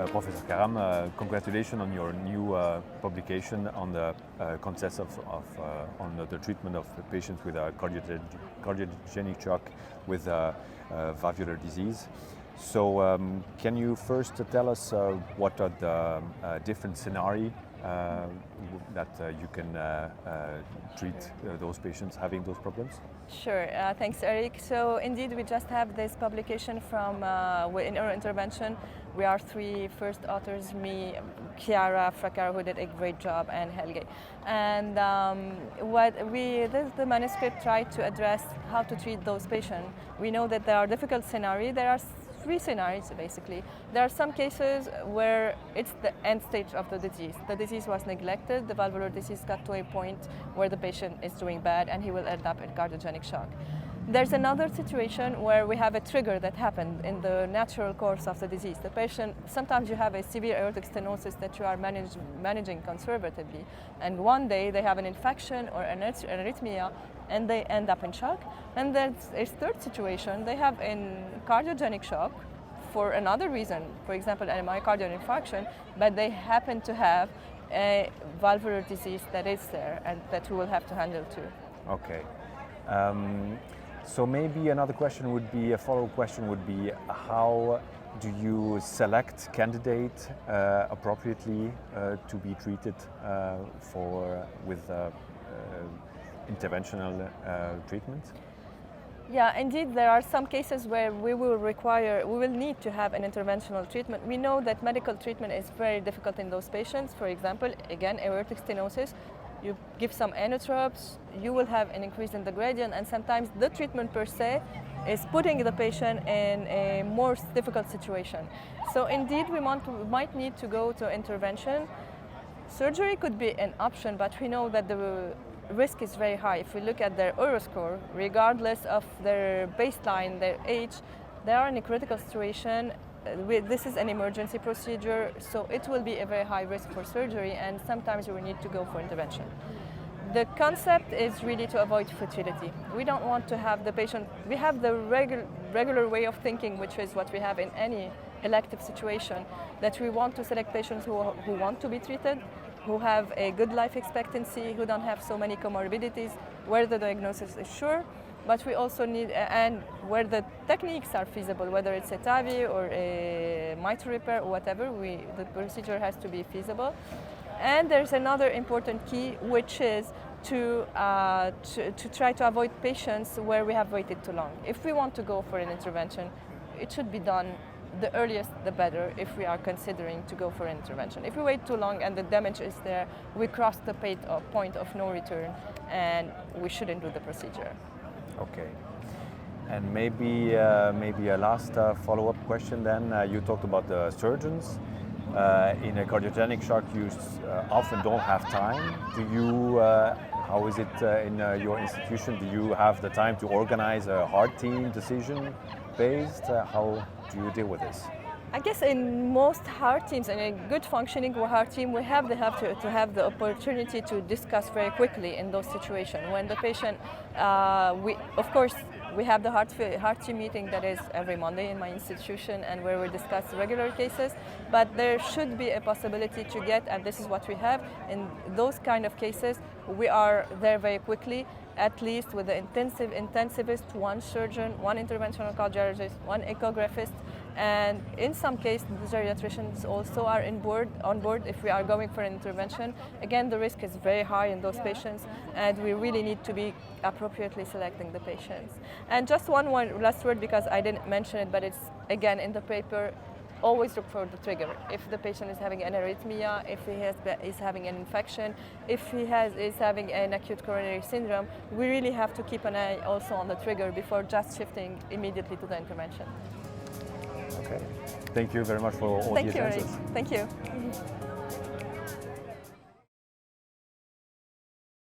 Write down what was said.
Professor Karam, congratulations on your new publication on the concepts on the treatment of patients with a cardiogenic shock with valvular disease. So can you first tell us what are the different scenarios that you can treat those patients having those problems? Sure, thanks Eric. So indeed we just have this publication from in our intervention. We are three first authors, me, Chiara Fraccaro, who did a great job, and Helge. And the manuscript tried to address how to treat those patients. We know that there are difficult scenarios. There are three scenarios basically. There are some cases where it's the end stage of the disease. The disease was neglected, the valvular disease got to a point where the patient is doing bad and he will end up in cardiogenic shock. There's another situation where we have a trigger that happened in the natural course of the disease. The patient, sometimes you have a severe aortic stenosis that you are managing conservatively, and one day they have an infection or an arrhythmia and they end up in shock. And there's a third situation, they have a cardiogenic shock for another reason, for example, a myocardial infarction, but they happen to have a valvular disease that is there and that we will have to handle too. Okay. So maybe another question would be, a follow-up question would be, how do you select candidate appropriately to be treated with interventional treatment? Yeah, indeed, there are some cases where we will need to have an interventional treatment. We know that medical treatment is very difficult in those patients. For example, again, aortic stenosis, you give some inotropes, you will have an increase in the gradient, and sometimes the treatment per se is putting the patient in a more difficult situation. So indeed, we might need to go to intervention. Surgery could be an option, but we know that the risk is very high. If we look at their Euro score, regardless of their baseline, their age, they are in a critical situation. This is an emergency procedure, so it will be a very high risk for surgery, and sometimes we need to go for intervention. The concept is really to avoid futility. We don't want to have the patient, we have the regular way of thinking, which is what we have in any elective situation, that we want to select patients who want to be treated, who have a good life expectancy, who don't have so many comorbidities, where the diagnosis is sure, but we also need, and where the techniques are feasible, whether it's a TAVI or a mitral repair or whatever, the procedure has to be feasible. And there's another important key, which is to try to avoid patients where we have waited too long. If we want to go for an intervention, it should be done the earliest the better if we are considering to go for an intervention. If we wait too long and the damage is there, we cross the point of no return and we shouldn't do the procedure. Okay. And maybe a last follow-up question then. You talked about the surgeons. In a cardiogenic shock, you often don't have time. How is it in your institution? Do you have the time to organize a heart team decision-based? How do you deal with this? I guess in most heart teams, in a good functioning heart team, we have to have the opportunity to discuss very quickly in those situations. When the patient, of course, we have the heart team meeting that is every Monday in my institution, and where we discuss regular cases, but there should be a possibility to get, and this is what we have, in those kind of cases, we are there very quickly, at least with the intensivist, one surgeon, one interventional cardiologist, one echographist, and in some cases the geriatricians also are on board if we are going for an intervention. Again, the risk is very high in those patients, and we really need to be appropriately selecting the patients. And just one last word, because I didn't mention it, but it's again in the paper, always look for the trigger. If the patient is having an arrhythmia, if he is having an infection, if he is having an acute coronary syndrome, we really have to keep an eye also on the trigger before just shifting immediately to the intervention. Okay. Thank you very much for all the answers. Thank you.